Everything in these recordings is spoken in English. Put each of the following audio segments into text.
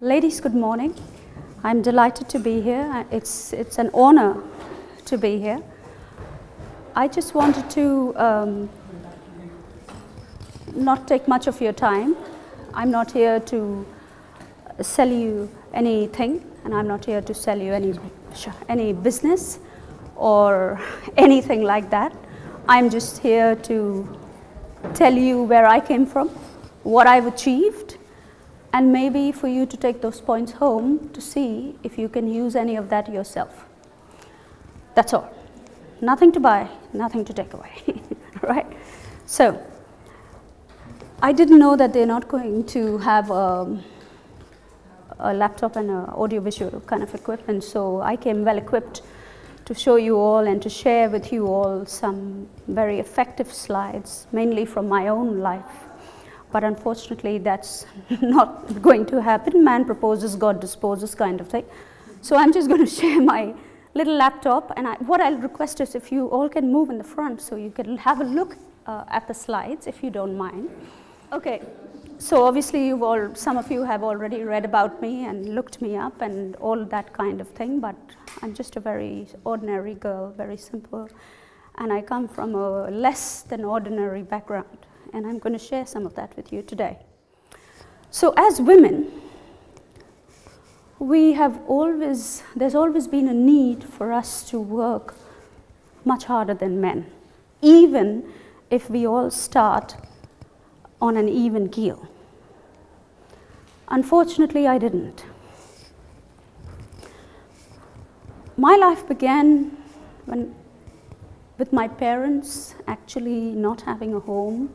Ladies, good morning. I'm delighted to be here. It's an honor to be here. I just wanted to not take much of your time. I'm not here to sell you anything, and I'm not here to sell you any business or anything like that. I'm just here to tell you where I came from, what I've achieved, and maybe for you to take those points home to see if you can use any of that yourself. That's all. Nothing to buy, nothing to take away, right? So, I didn't know that they're not going to have a laptop and an audiovisual kind of equipment, so I came well equipped to show you all and to share with you all some very effective slides, mainly from my own life. But unfortunately, that's not going to happen. Man proposes, God disposes kind of thing. So I'm just going to share my little laptop, and what I'll request is if you all can move in the front so you can have a look at the slides, if you don't mind. Okay, so obviously some of you have already read about me and looked me up and all that kind of thing, but I'm just a very ordinary girl, very simple, and I come from a less than ordinary background. And I'm going to share some of that with you today. So as women, there's always been a need for us to work much harder than men, even if we all start on an even keel. Unfortunately, I didn't. My life began with my parents actually not having a home,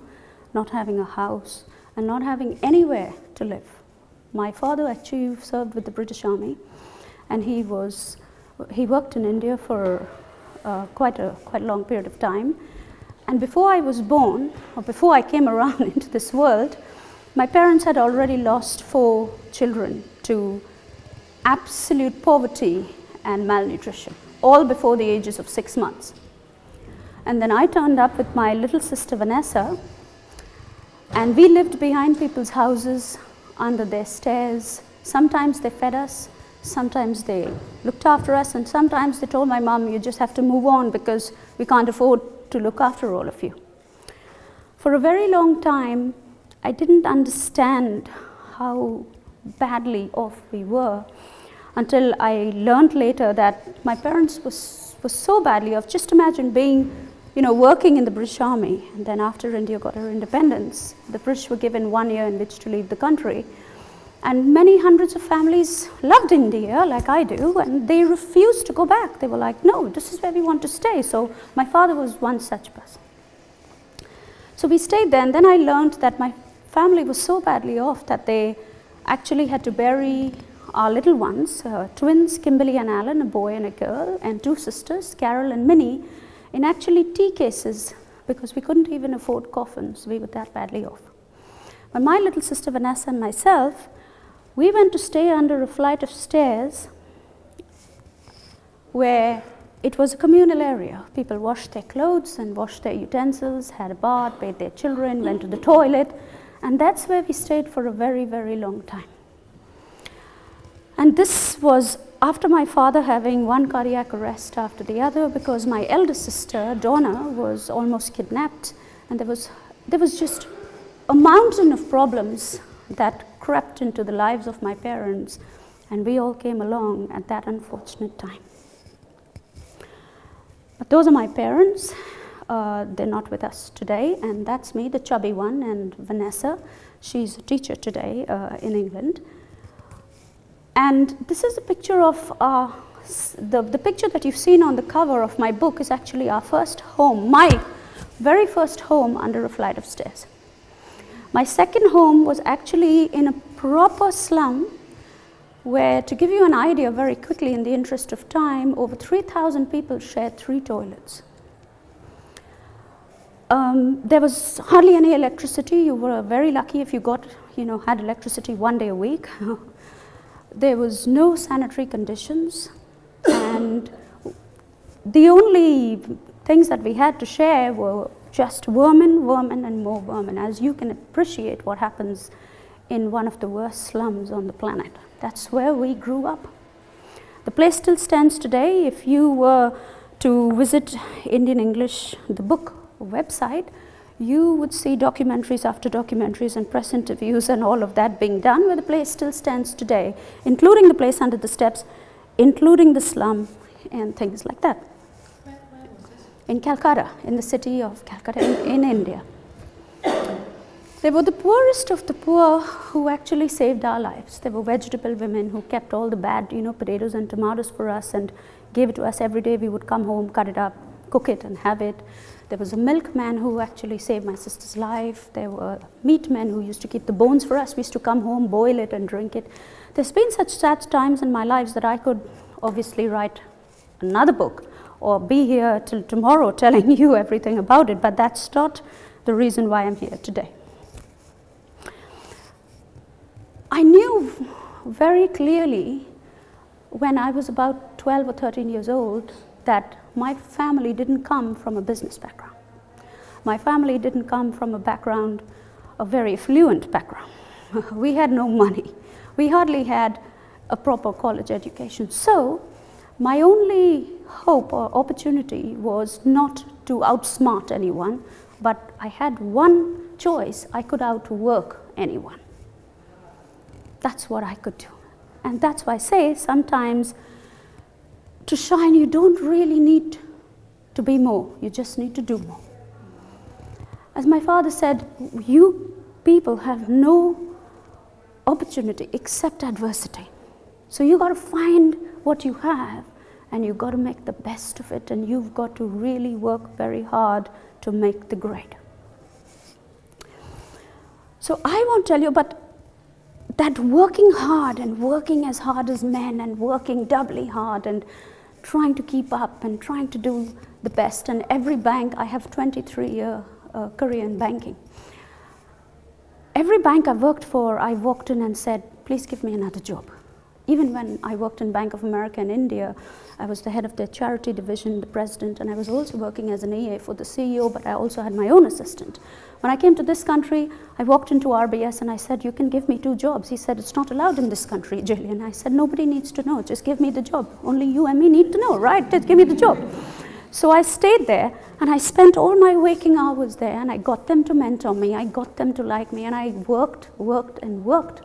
not having a house, and not having anywhere to live. My father actually served with the British Army, and he worked in India for quite a long period of time. And before I was born, or before I came around into this world, my parents had already lost 4 children to absolute poverty and malnutrition, all before the ages of 6 months. And then I turned up with my little sister Vanessa, and we lived behind people's houses, under their stairs. Sometimes they fed us, sometimes they looked after us, and sometimes they told my mom, you just have to move on because we can't afford to look after all of you. For a very long time, I didn't understand how badly off we were until I learned later that my parents was so badly off. Just imagine being working in the British Army, and then after India got her independence, the British were given 1 year in which to leave the country. And many hundreds of families loved India, like I do, and they refused to go back. They were like, no, this is where we want to stay. So my father was one such person. So we stayed there, and then I learned that my family was so badly off that they actually had to bury our little ones, twins, Kimberly and Alan, a boy and a girl, and 2 sisters, Carol and Minnie, in actually tea cases, because we couldn't even afford coffins. We were that badly off. But my little sister Vanessa and myself, we went to stay under a flight of stairs where it was a communal area. People washed their clothes and washed their utensils, had a bath, bathed their children, went to the toilet, and that's where we stayed for a very, very long time. And this was after my father having one cardiac arrest after the other, because my elder sister, Donna, was almost kidnapped, and there was just a mountain of problems that crept into the lives of my parents, and we all came along at that unfortunate time. But those are my parents. They're not with us today, and that's me, the chubby one, and Vanessa. She's a teacher today in England. And this is a picture of the picture that you've seen on the cover of my book is actually our first home, my very first home under a flight of stairs. My second home was actually in a proper slum where, to give you an idea very quickly in the interest of time, over 3,000 people shared 3 toilets. There was hardly any electricity. You were very lucky if you had electricity 1 day a week. There was no sanitary conditions, and the only things that we had to share were just vermin, and more vermin. As you can appreciate what happens in one of the worst slums on the planet. That's where we grew up. The place still stands today. If you were to visit Indian English, the book website, you would see documentaries after documentaries and press interviews and all of that being done, where the place still stands today, including the place under the steps, including the slum and things like that. Where was this? In Calcutta, in the city of Calcutta in India. They were the poorest of the poor who actually saved our lives. They were vegetable women who kept all the bad, potatoes and tomatoes for us and gave it to us every day. We would come home, cut it up, cook it and have it. There was a milkman who actually saved my sister's life. There were meat men who used to keep the bones for us. We used to come home, boil it and drink it. There's been such sad times in my life that I could obviously write another book or be here till tomorrow telling you everything about it, but that's not the reason why I'm here today. I knew very clearly when I was about 12 or 13 years old that my family didn't come from a business background. My family didn't come from a background, a very affluent background. We had no money. We hardly had a proper college education. So my only hope or opportunity was not to outsmart anyone, but I had one choice: I could outwork anyone. That's what I could do. And that's why I say sometimes to shine, you don't really need to be more. You just need to do more. As my father said, you people have no opportunity except adversity. So you got to find what you have and you've got to make the best of it, and you've got to really work very hard to make the grade. So I won't tell you, but that working hard and working as hard as men and working doubly hard and trying to keep up and trying to do the best. And every bank, I have 23-year career in banking. Every bank I worked for, I walked in and said, please give me another job. Even when I worked in Bank of America in India, I was the head of their charity division, the president, and I was also working as an EA for the CEO, but I also had my own assistant. When I came to this country, I walked into RBS and I said, you can give me 2 jobs. He said, it's not allowed in this country, Jillian. I said, nobody needs to know, just give me the job. Only you and me need to know, right? Just give me the job. So I stayed there and I spent all my waking hours there, and I got them to mentor me, I got them to like me, and I worked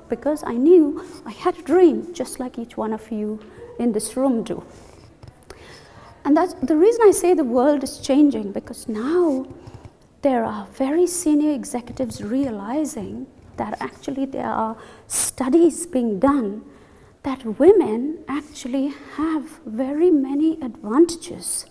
because I knew I had a dream, just like each one of you in this room do. And that's the reason I say the world is changing, because now there are very senior executives realizing that actually there are studies being done that women actually have very many advantages,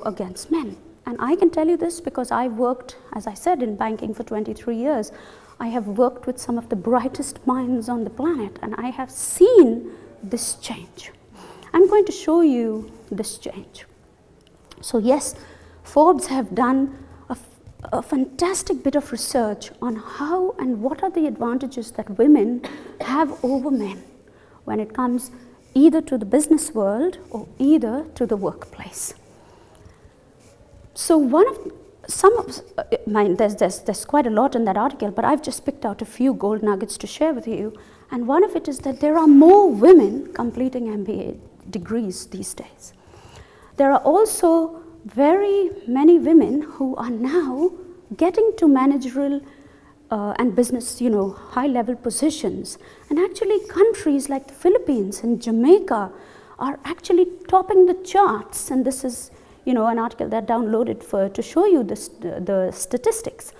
against men. And I can tell you this because I worked, as I said, in banking for 23 years. I have worked with some of the brightest minds on the planet, and I have seen this change. I'm going to show you this change. So yes, Forbes have done a fantastic bit of research on how and what are the advantages that women have over men when it comes either to the business world or either to the workplace. So there's quite a lot in that article, but I've just picked out a few gold nuggets to share with you. And one of it is that there are more women completing MBA degrees these days. There are also very many women who are now getting to managerial and business, high-level positions. And actually countries like the Philippines and Jamaica are actually topping the charts. And this is, an article that I downloaded to show you the statistics.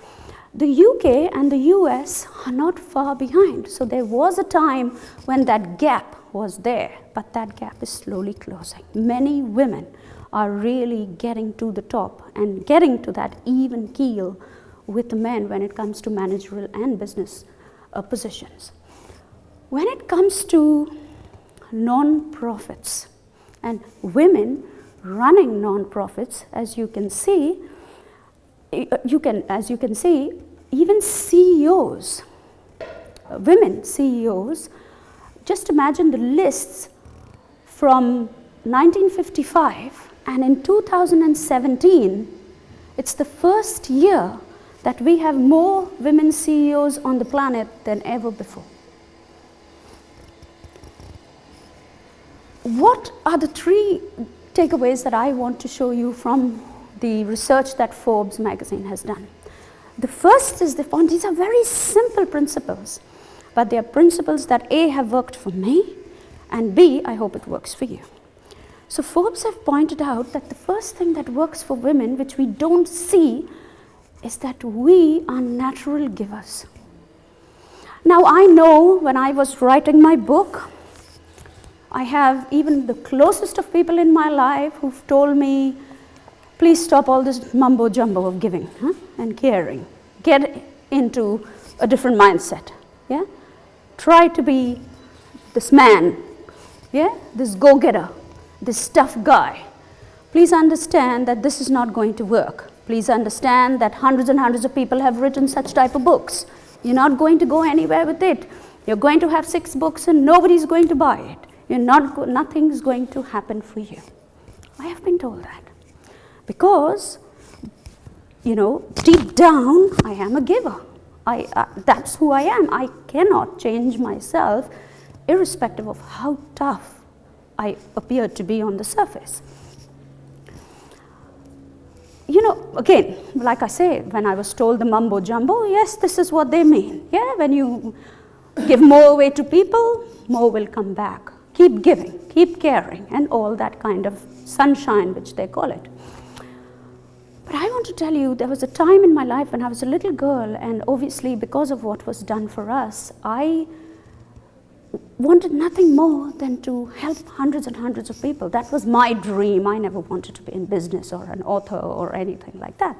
The UK and the US are not far behind. So there was a time when that gap was there, but that gap is slowly closing. Many women are really getting to the top and getting to that even keel with the men when it comes to managerial and business positions. When it comes to non-profits and women running non-profits, as you can see, even CEOs, women CEOs, just imagine the lists from 1955, and in 2017, it's the first year that we have more women CEOs on the planet than ever before. What are the 3 takeaways that I want to show you from the research that Forbes magazine has done? The first is these are very simple principles, but they are principles that A, have worked for me, and B, I hope it works for you. So Forbes have pointed out that the first thing that works for women, which we don't see, is that we are natural givers. Now I know when I was writing my book, I have even the closest of people in my life who've told me, please stop all this mumbo jumbo of giving and caring. Get into a different mindset. Yeah? Try to be this man, this go-getter, this tough guy. Please understand that this is not going to work. Please understand that hundreds and hundreds of people have written such type of books. You're not going to go anywhere with it. You're going to have 6 books and nobody's going to buy it. Nothing's going to happen for you. I have been told that. Because, deep down, I am a giver. That's who I am. I cannot change myself, irrespective of how tough I appear to be on the surface. Again, like I say, when I was told the mumbo jumbo, yes, this is what they mean. Yeah, when you give more away to people, more will come back. Keep giving, keep caring, and all that kind of sunshine, which they call it. But I want to tell you, there was a time in my life when I was a little girl, and obviously because of what was done for us, I wanted nothing more than to help hundreds and hundreds of people. That was my dream. I never wanted to be in business or an author or anything like that.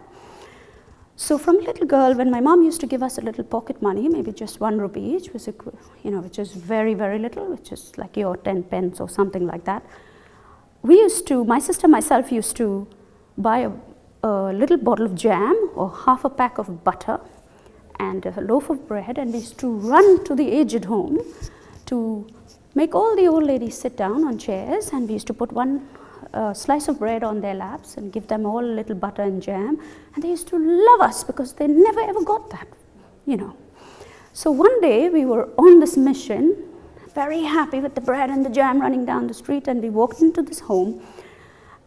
So from a little girl, when my mom used to give us a little pocket money, maybe just 1 rupee each, which is very, very little, which is like your 10 pence or something like that, my sister and myself used to buy a little bottle of jam or half a pack of butter and a loaf of bread, and we used to run to the aged home to make all the old ladies sit down on chairs, and we used to put 1 slice of bread on their laps and give them all a little butter and jam, and they used to love us because they never ever got that, So one day we were on this mission, very happy with the bread and the jam running down the street, and we walked into this home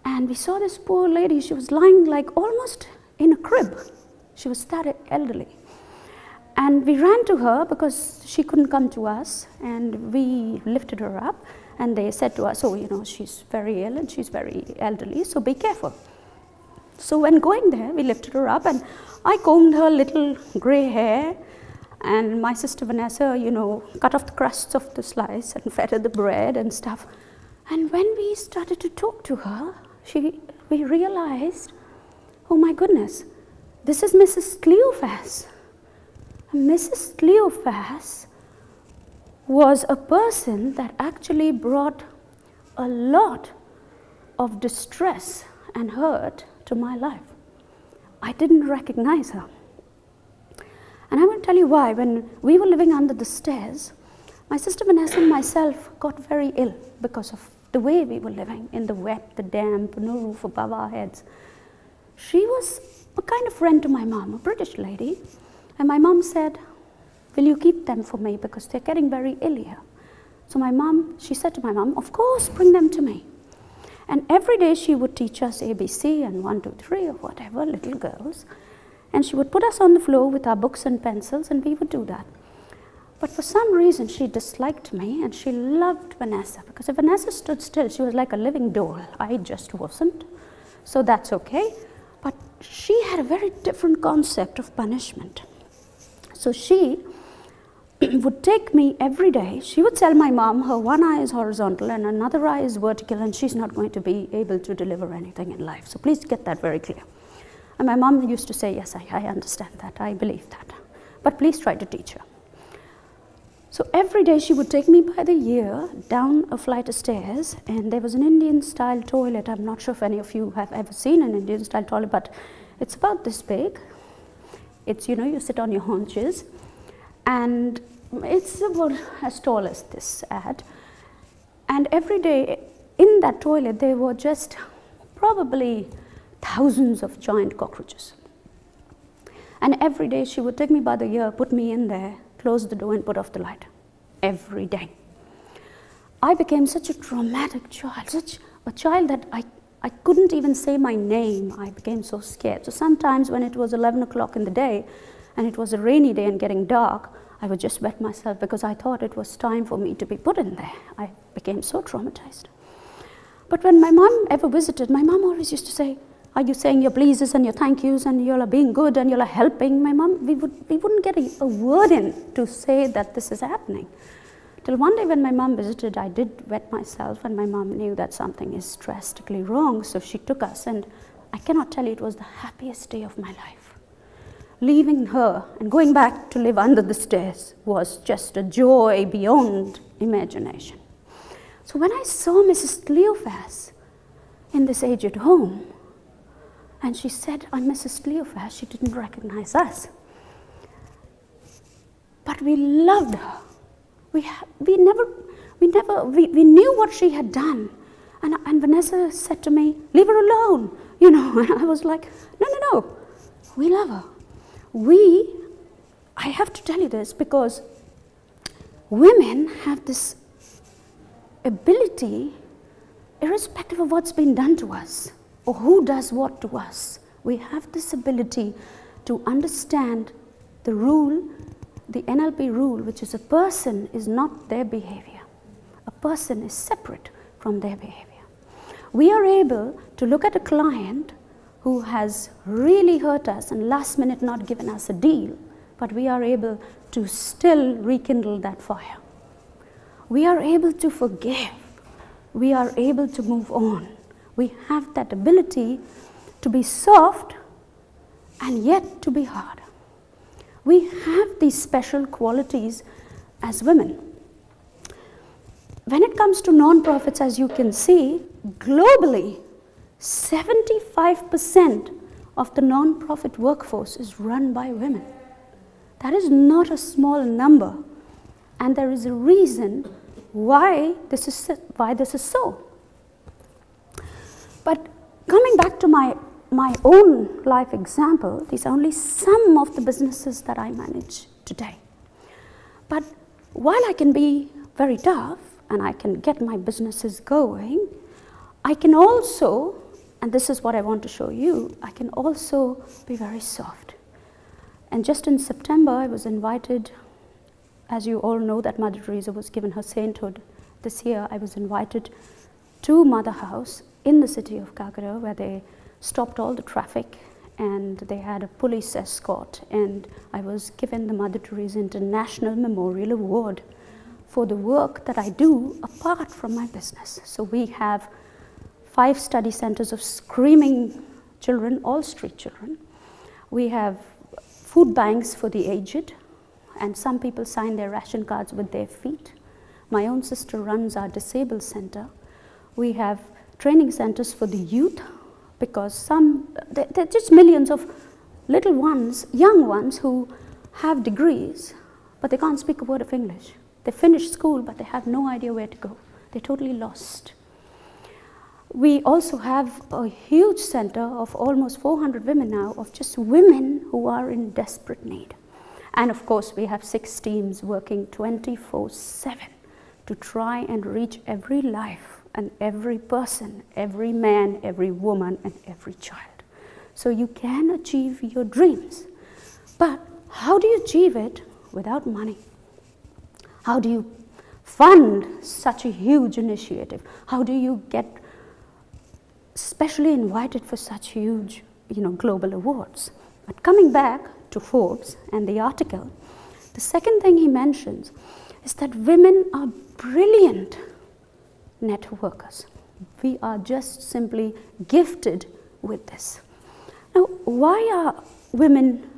and we saw this poor lady. She was lying like almost in a crib. She was that elderly. And we ran to her because she couldn't come to us, and we lifted her up, and they said to us, she's very ill and she's very elderly, so be careful. So when going there, we lifted her up, and I combed her little gray hair, and my sister Vanessa, cut off the crusts of the slice and fed her the bread and stuff. And when we started to talk to her, we realized, oh my goodness, this is Mrs. Cleophas. Mrs. Cleophas was a person that actually brought a lot of distress and hurt to my life. I didn't recognize her. And I will tell you why. When we were living under the stairs, my sister Vanessa and myself got very ill because of the way we were living, in the wet, the damp, no roof above our heads. She was a kind of friend to my mom, a British lady. And my mom said, will you keep them for me because they're getting very ill here? So she said to my mom, of course, bring them to me. And every day she would teach us ABC and 1, 2, 3 or whatever, little girls. And she would put us on the floor with our books and pencils, and we would do that. But for some reason she disliked me, and she loved Vanessa, because if Vanessa stood still, she was like a living doll. I just wasn't. So that's okay. But she had a very different concept of punishment. So she would take me every day. She would tell my mom her one eye is horizontal and another eye is vertical, and she's not going to be able to deliver anything in life. So please get that very clear. And my mom used to say, yes, I understand that, I believe that. But please try to teach her. So every day she would take me by the ear down a flight of stairs, and there was an Indian style toilet. I'm not sure if any of you have ever seen an Indian style toilet, but it's about this big. It's, you sit on your haunches, and it's about as tall as this ad. And every day in that toilet there were just probably thousands of giant cockroaches. And every day she would take me by the ear, put me in there, close the door and put off the light. Every day. I became such a traumatic child, such a child that I couldn't even say my name. I became so scared. So sometimes when it was 11 o'clock in the day and it was a rainy day and getting dark, I would just wet myself because I thought it was time for me to be put in there. I became so traumatized. But when my mom ever visited, my mom always used to say, are you saying your pleases and your thank yous and you're being good and you're helping? My mom, we wouldn't get a word in to say that this is happening. Till one day when my mom visited, I did wet myself and my mom knew that something is drastically wrong. So she took us, and I cannot tell you, it was the happiest day of my life. Leaving her and going back to live under the stairs was just a joy beyond imagination. So when I saw Mrs. Cleophas in this aged home, and she said, I'm Mrs. Cleophas, she didn't recognize us. But we loved her. We knew what she had done. And Vanessa said to me, leave her alone. And I was like, no, we love her. I have to tell you this because women have this ability, irrespective of what's been done to us or who does what to us, we have this ability to understand the rule, the NLP rule, which is a person is not their behavior. A person is separate from their behavior. We are able to look at a client who has really hurt us and last minute not given us a deal, but we are able to still rekindle that fire. We are able to forgive. We are able to move on. We have that ability to be soft and yet to be hard. We have these special qualities as women. When it comes to non-profits, as you can see, globally, 75% of the non-profit workforce is run by women. That is not a small number, and there is a reason why this is so. But coming back to my own life example, these are only some of the businesses that I manage today. But while I can be very tough and I can get my businesses going, I can also, and this is what I want to show you, I can also be very soft. And just in September, I was invited, as you all know, that Mother Teresa was given her sainthood this year. I was invited to Mother House in the city of Calcutta, where they stopped all the traffic and they had a police escort, and I was given the Mother Teresa International Memorial Award for the work that I do apart from my business. So we have 5 study centers of screaming children, all street children. We have food banks for the aged, and some people sign their ration cards with their feet. My own sister runs our disabled center. We have training centers for the youth, because there are just millions of little ones, young ones, who have degrees, but they can't speak a word of English. They finish school, but they have no idea where to go. They're totally lost. We also have a huge center of almost 400 women now, of just women who are in desperate need. And of course, we have 6 teams working 24/7 to try and reach every life and every person, every man, every woman, and every child. So you can achieve your dreams. But how do you achieve it without money? How do you fund such a huge initiative? How do you get specially invited for such huge, global awards? But coming back to Forbes and the article, the second thing he mentions is that women are brilliant networkers. We are just simply gifted with this. Now, why are women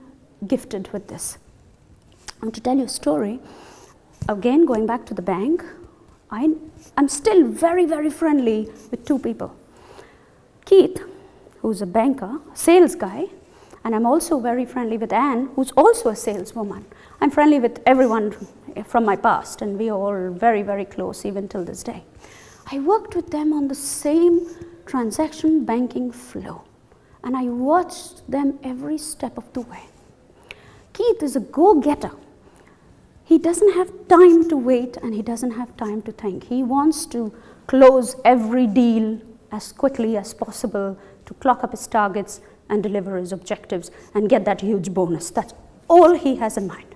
gifted with this? I want to tell you a story. Again, going back to the bank, I'm still very, very friendly with 2 people. Keith, who's a banker, sales guy, and I'm also very friendly with Anne, who's also a saleswoman. I'm friendly with everyone from my past, and we are all very, very close even till this day. I worked with them on the same transaction banking flow, and I watched them every step of the way. Keith is a go-getter. He doesn't have time to wait and he doesn't have time to think. He wants to close every deal as quickly as possible to clock up his targets and deliver his objectives and get that huge bonus. That's all he has in mind.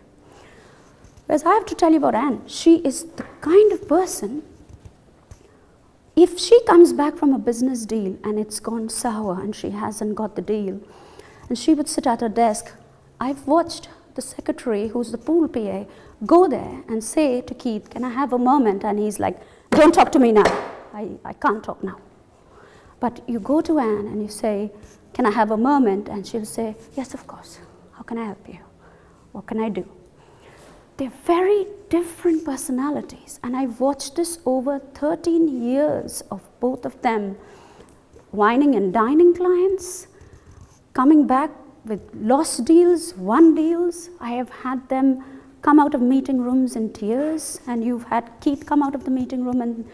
Whereas I have to tell you about Anne. She is the kind of person, if she comes back from a business deal and it's gone sour and she hasn't got the deal, and she would sit at her desk, I've watched the secretary, who's the pool PA, go there and say to Keith, can I have a moment? And he's like, don't talk to me now. I can't talk now. But you go to Anne and you say, can I have a moment? And she'll say, yes, of course. How can I help you? What can I do? They're very different personalities. And I've watched this over 13 years of both of them wining and dining clients, coming back with lost deals, won deals. I have had them come out of meeting rooms in tears, and you've had Keith come out of the meeting room and,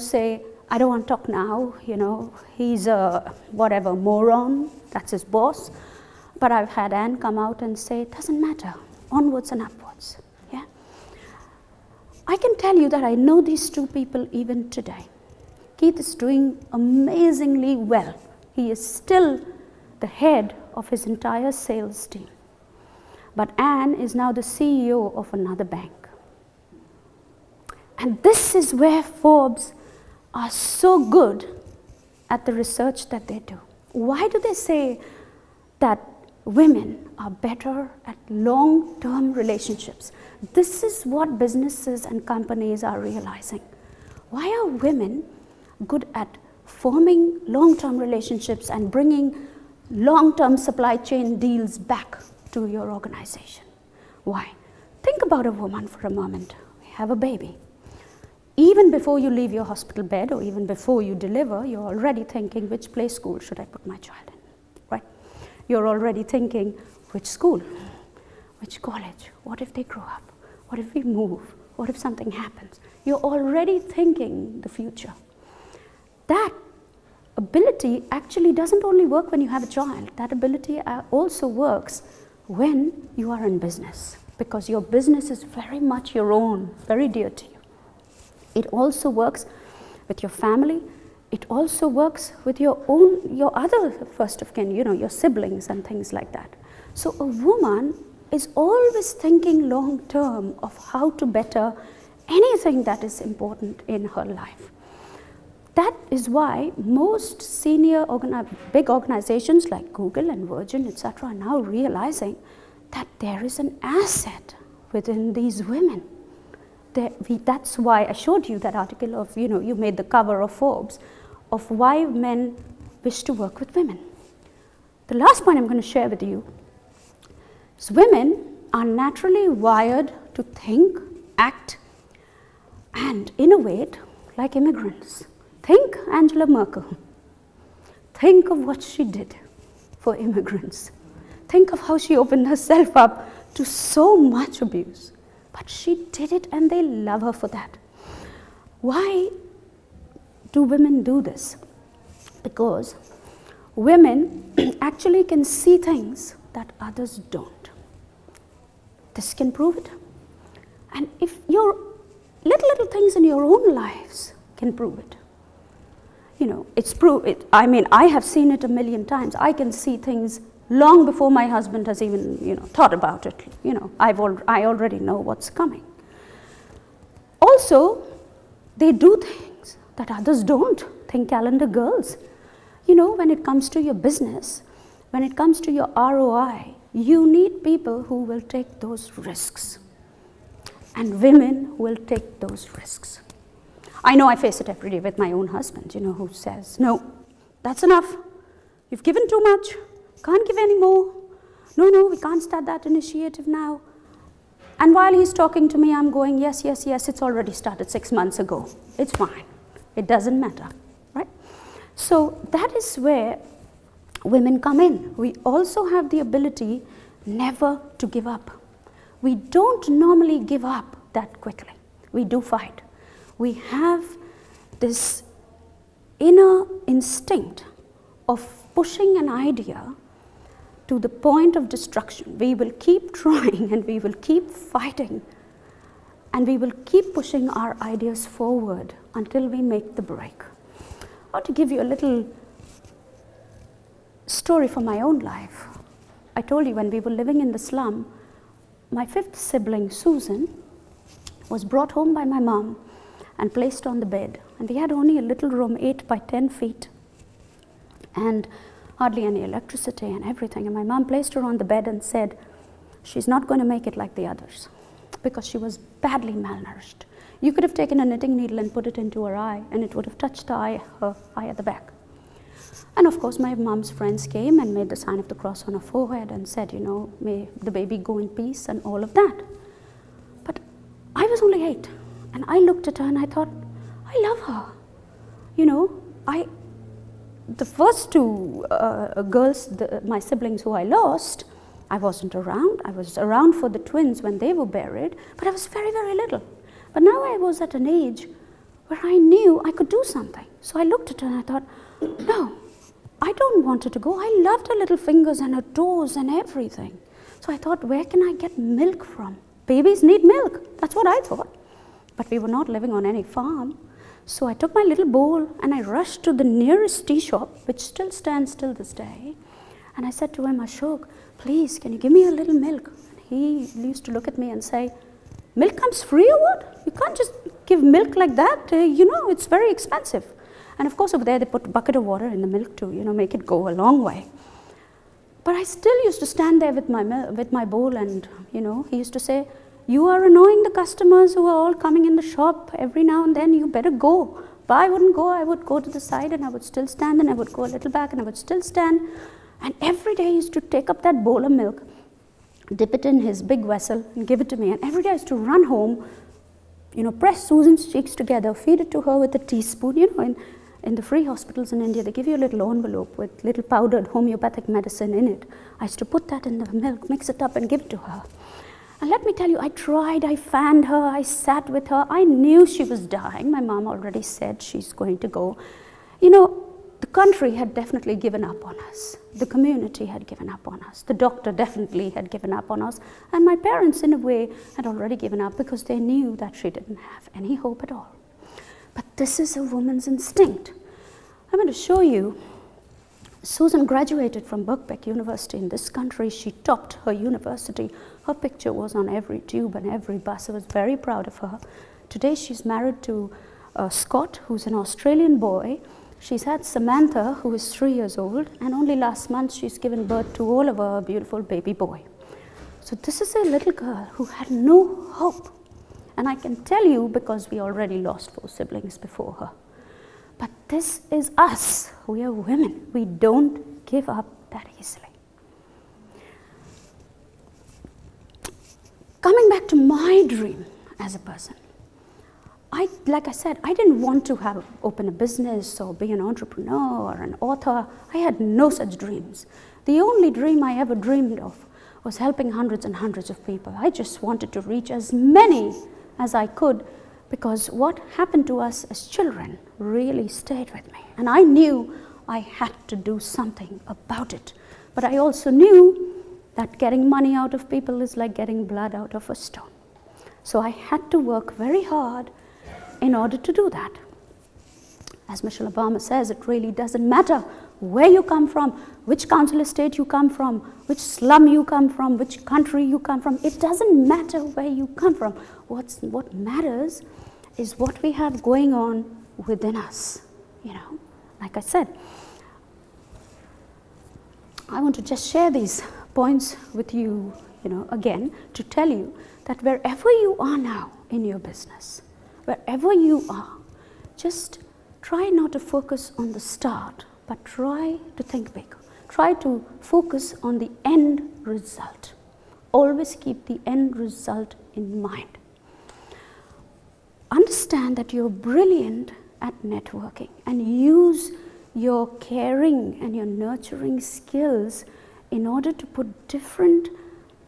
say, I don't want to talk now, he's a whatever moron, that's his boss. But I've had Anne come out and say, it doesn't matter, onwards and upwards, yeah? I can tell you that I know these two people even today. Keith is doing amazingly well. He is still the head of his entire sales team. But Anne is now the CEO of another bank. And this is where Forbes are so good at the research that they do. Why do they say that women are better at long-term relationships? This is what businesses and companies are realizing. Why are women good at forming long-term relationships and bringing long-term supply chain deals back to your organization? Why? Think about a woman for a moment. You have a baby. Even before you leave your hospital bed or even before you deliver, you're already thinking, which play school should I put my child in, right? You're already thinking, which school, which college, what if they grow up, what if we move, what if something happens? You're already thinking the future. That ability actually doesn't only work when you have a child. That ability also works when you are in business, because your business is very much your own, very dear to you. It also works with your family. It also works with your other first of kin, your siblings and things like that. So a woman is always thinking long term of how to better anything that is important in her life. That is why most senior big organizations like Google and Virgin, etc., are now realizing that there is an asset within these women. That's why I showed you that article of, you made the cover of Forbes, of why men wish to work with women. The last point I'm going to share with you is women are naturally wired to think, act, and innovate like immigrants. Think Angela Merkel. Think of what she did for immigrants. Think of how she opened herself up to so much abuse. But she did it and they love her for that. Why do women do this? Because women actually can see things that others don't. This can prove it. And if your little things in your own lives can prove it. I have seen it a million times. I can see things long before my husband has even, thought about it. I already know what's coming. Also, they do things that others don't. Think calendar girls. When it comes to your business, when it comes to your ROI, you need people who will take those risks. And women will take those risks. I know I face it every day with my own husband, who says, no, that's enough. You've given too much. Can't give any more. No, we can't start that initiative now. And while he's talking to me, I'm going, yes, it's already started 6 months ago. It's fine. It doesn't matter, right? So that is where women come in. We also have the ability never to give up. We don't normally give up that quickly. We do fight. We have this inner instinct of pushing an idea to the point of destruction. We will keep trying and we will keep fighting and we will keep pushing our ideas forward until we make the break. I want to give you a little story from my own life. I told you when we were living in the slum, my fifth sibling, Susan, was brought home by my mom and placed on the bed. And we had only a little room, 8 by 10 feet, and hardly any electricity and everything. And my mom placed her on the bed and said, she's not going to make it like the others, because she was badly malnourished. You could have taken a knitting needle and put it into her eye, and it would have touched her eye at the back. And of course, my mom's friends came and made the sign of the cross on her forehead and said, may the baby go in peace and all of that. But I was only 8, and I looked at her and I thought, I love her. The first two girls, my siblings who I lost, I wasn't around. I was around for the twins when they were buried, but I was very, very little. But now I was at an age where I knew I could do something. So I looked at her and I thought, no, I don't want her to go. I loved her little fingers and her toes and everything. So I thought, where can I get milk from? Babies need milk. That's what I thought. But we were not living on any farm. So I took my little bowl and I rushed to the nearest tea shop, which still stands till this day. And I said to him, Ashok, please, can you give me a little milk? And he used to look at me and say, milk comes free or what? You can't just give milk like that. It's very expensive. And of course, over there, they put a bucket of water in the milk to, make it go a long way. But I still used to stand there with my bowl and, he used to say, you are annoying the customers who are all coming in the shop every now and then. You better go. But I wouldn't go. I would go to the side and I would still stand, and I would go a little back and I would still stand. And every day he used to take up that bowl of milk, dip it in his big vessel and give it to me. And every day I used to run home, press Susan's cheeks together, feed it to her with a teaspoon. In the free hospitals in India, they give you a little envelope with little powdered homeopathic medicine in it. I used to put that in the milk, mix it up and give it to her. And let me tell you, I tried, I fanned her, I sat with her. I knew she was dying. My mom already said she's going to go. The country had definitely given up on us. The community had given up on us. The doctor definitely had given up on us. And my parents, in a way, had already given up because they knew that she didn't have any hope at all. But this is a woman's instinct. I'm going to show you. Susan graduated from Birkbeck University in this country. She topped her university. Her picture was on every tube and every bus. I was very proud of her. Today she's married to Scott, who's an Australian boy. She's had Samantha, who is 3 years old, and only last month she's given birth to Oliver, a beautiful baby boy. So this is a little girl who had no hope. And I can tell you because we already lost 4 siblings before her. But this is us. We are women. We don't give up that easily. Coming back to my dream as a person, like I said, I didn't want to open a business or be an entrepreneur or an author. I had no such dreams. The only dream I ever dreamed of was helping hundreds and hundreds of people. I just wanted to reach as many as I could, because what happened to us as children really stayed with me. And I knew I had to do something about it. But I also knew that getting money out of people is like getting blood out of a stone. So I had to work very hard in order to do that. As Michelle Obama says, it really doesn't matter where you come from, which council estate you come from, which slum you come from, which country you come from. It doesn't matter where you come from. What matters is what we have going on within us. Like I said, I want to just share these points with you, again, to tell you that wherever you are now in your business, wherever you are, just try not to focus on the start, but try to think big. Try to focus on the end result. Always keep the end result in mind. Understand that you're brilliant at networking and use your caring and your nurturing skills in order to put different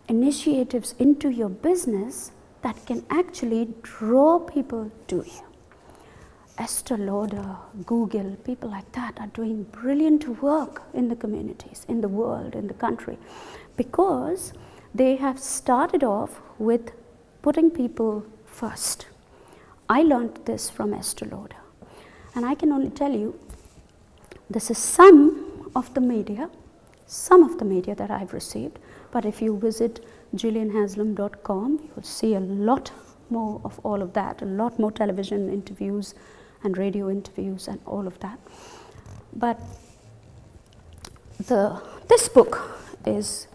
initiatives into your business that can actually draw people to you. Esther Lauder, Google, people like that are doing brilliant work in the communities, in the world, in the country, because they have started off with putting people first. I learned this from Esther Lauder, and I can only tell you, this is some of the media that I've received, but if you visit jillianhaslam.com, you will see a lot more of all of that, a lot more television interviews and radio interviews and all of that. But this book is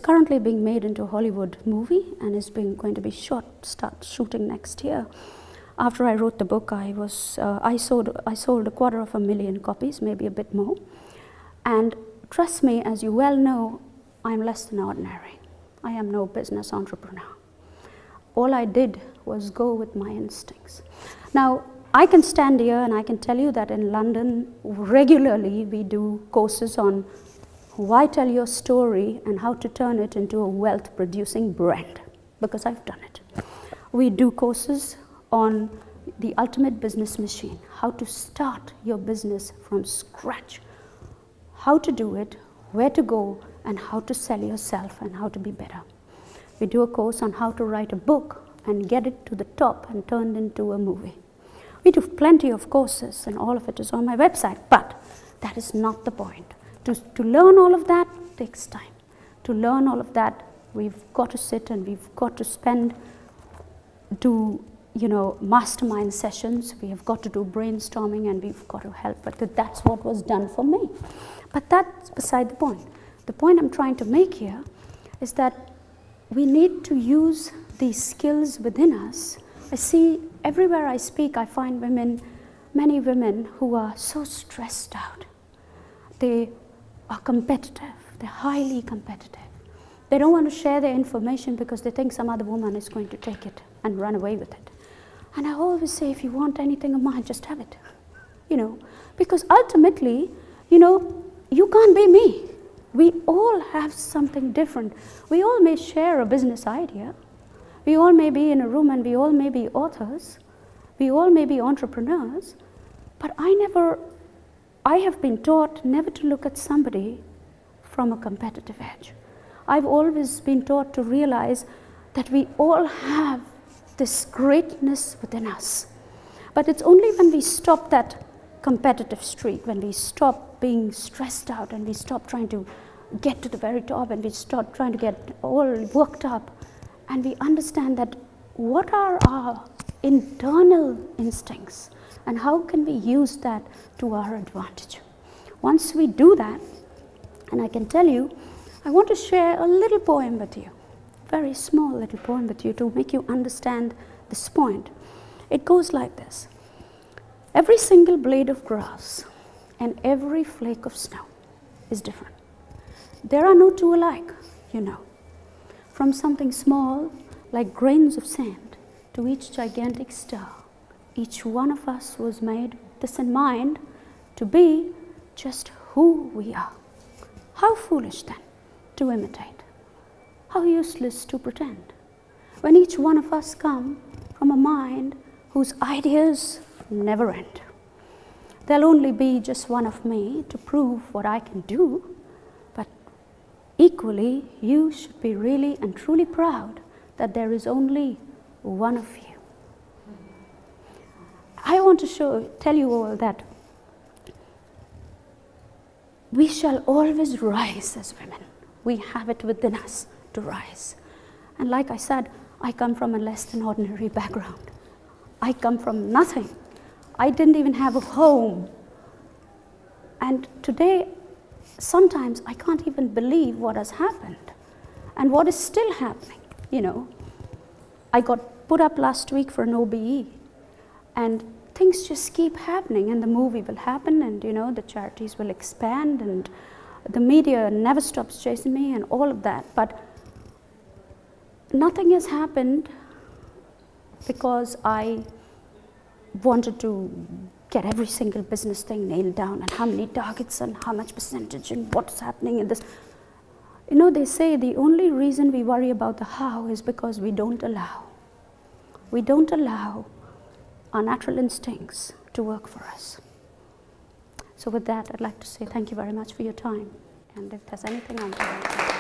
currently being made into a Hollywood movie and is going to be start shooting next year. After I wrote the book, I sold 250,000 copies, maybe a bit more. And trust me, as you well know, I'm less than ordinary. I am no business entrepreneur. All I did was go with my instincts. Now, I can stand here and I can tell you that in London, regularly we do courses on why tell your story and how to turn it into a wealth-producing brand, because I've done it. We do courses on the ultimate business machine, how to start your business from scratch, how to do it, where to go, and how to sell yourself and how to be better. We do a course on how to write a book and get it to the top and turn it into a movie. We do plenty of courses, and all of it is on my website, but that is not the point. To learn all of that takes time. To learn all of that, we've got to sit and we've got to do mastermind sessions, we have got to do brainstorming, and we've got to help. But that's what was done for me. But that's beside the point. The point I'm trying to make here is that we need to use these skills within us. I see everywhere I speak, I find many women who are so stressed out. They are competitive, they're highly competitive. They don't want to share their information because they think some other woman is going to take it and run away with it. And I always say, if you want anything of mine, just have it. Because ultimately, you can't be me. We all have something different. We all may share a business idea. We all may be in a room and we all may be authors. We all may be entrepreneurs. But I have been taught never to look at somebody from a competitive edge. I've always been taught to realize that we all have this greatness within us. But it's only when we stop that competitive streak, when we stop being stressed out and we stop trying to get to the very top and we stop trying to get all worked up, and we understand that what are our internal instincts and how can we use that to our advantage. Once we do that, and I can tell you, I want to share a little poem with you, very small little poem with you to make you understand this point. It goes like this. Every single blade of grass and every flake of snow is different. There are no two alike, From something small, like grains of sand, to each gigantic star, each one of us was made with this in mind, to be just who we are. How foolish then to imitate. How useless to pretend, when each one of us come from a mind whose ideas never end. There'll only be just one of me to prove what I can do, but equally, you should be really and truly proud that there is only one of you. I want to tell you all that we shall always rise as women. We have it within us to rise. And like I said, I come from a less than ordinary background. I come from nothing. I didn't even have a home. And today, sometimes I can't even believe what has happened and what is still happening. I got put up last week for an OBE, and things just keep happening, and the movie will happen, and the charities will expand, and the media never stops chasing me and all of that. But nothing has happened because I wanted to get every single business thing nailed down, and how many targets and how much percentage and what's happening in this. They say the only reason we worry about the how is because we don't allow our natural instincts to work for us. So with that, I'd like to say thank you very much for your time. And if there's anything I'm doing,